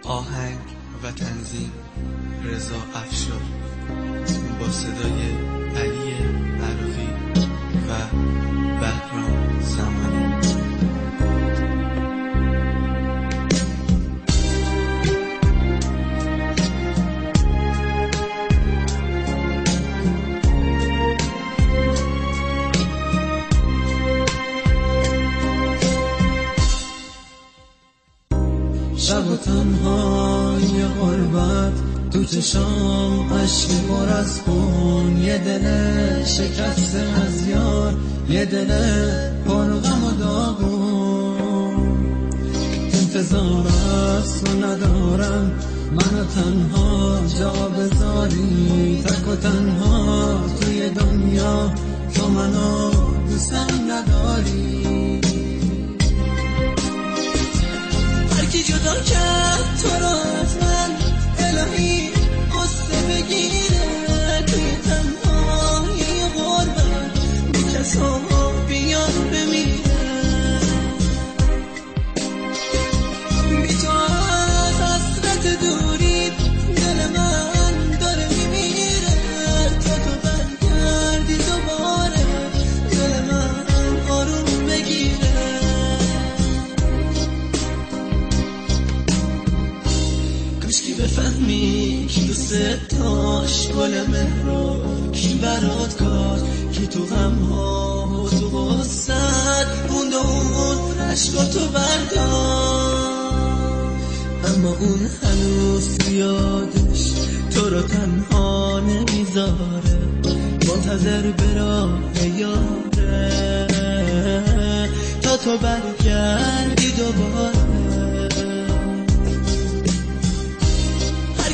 آهنگ و تنظیم رضا افشار با صدای علی عراقی و بهرام زمانی. شب و تنهای غربت تو چشام اشک پر از خون، یه دل شکسته از یار، یه دل پر غم و داغون. انتظار از تو ندارم منو تنها جا بذاری، تک و تنها توی دنیا تو منو دوستم نداری. هرکی جدا کرد تو رو از من، الهی قصه بگیره توی تنهایی غربت، بی کسا بیاد بمیره. بی تو از حسرت دوری دل من داره میمیره، تا تو برگردی دوباره دل من آروم بگیره. کی بفهمی کی دوست داشت گل مهرو، کی برات کار، کی تو غمها و تو غصت موند و اون عشقاتو برداشت. اما اون هنوز تو یادش تو رو تنها نمیذاره، منتظر به راه یاره تا تو برگردی دوباره.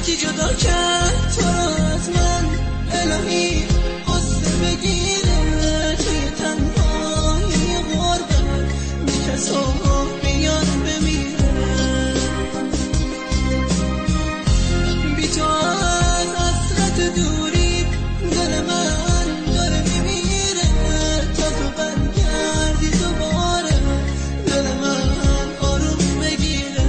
کی جدا کرد تو از من، الهی قصه بگیره توی تنهایی غربت، بی کسا بیاد بمیره. بی تو از حسرت دوری دل من داره میمیره، تا تو برگردی دوباره دل من آروم بگیره.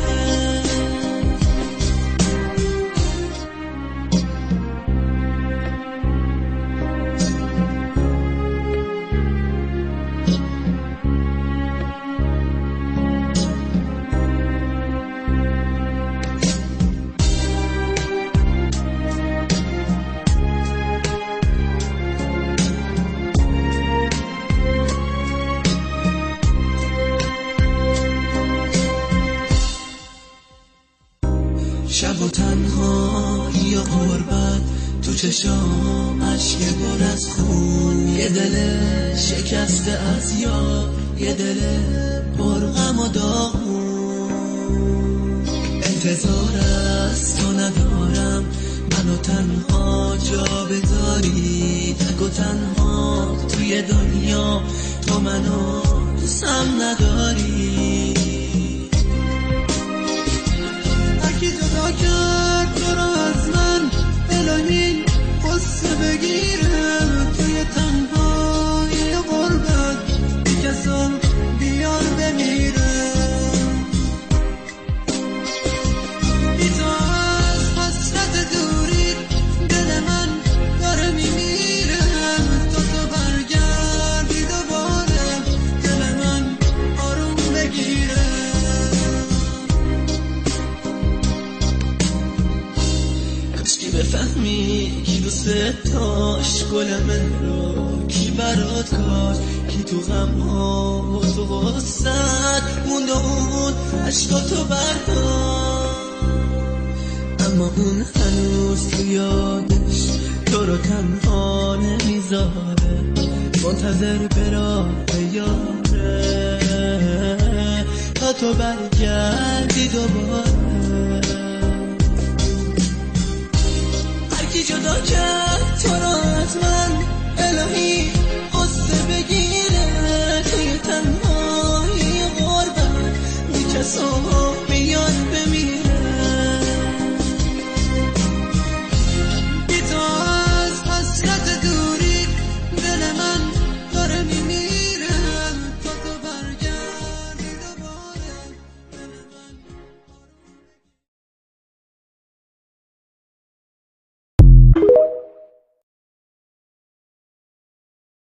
شب و تنهایی و غربت تو چشام اشک پر از خون، یه دل شکسته از یار، یه دل پر غم و داغون. انتظار از تو ندارم منو تنها جا بذاری، تک و تنها توی دنیا تو منو دوستم نداری. کی جدا کرد تو رو از من، الهی قصه بگیره توی تنهایی غربت، بی کسا بیار بمیره. بی تو از حسرت دوری دل من داره میمیره، تا تو برگردی دوباره دل من آروم بگیره. کی بفهمی کی دوست داشت گل مهرو، کی برات کار، کی تو غمها و تو غصت موند و اون عشقاتو برداشت. اما اون هنوز تو یادش تو رو تنها نمیذاره، منتظر به راه یاره تا تو برگردی دوباره. کی جدا کرد تو رو از من، الهی قصه بگیره توی تنهایی غربت، بی کسا بیاد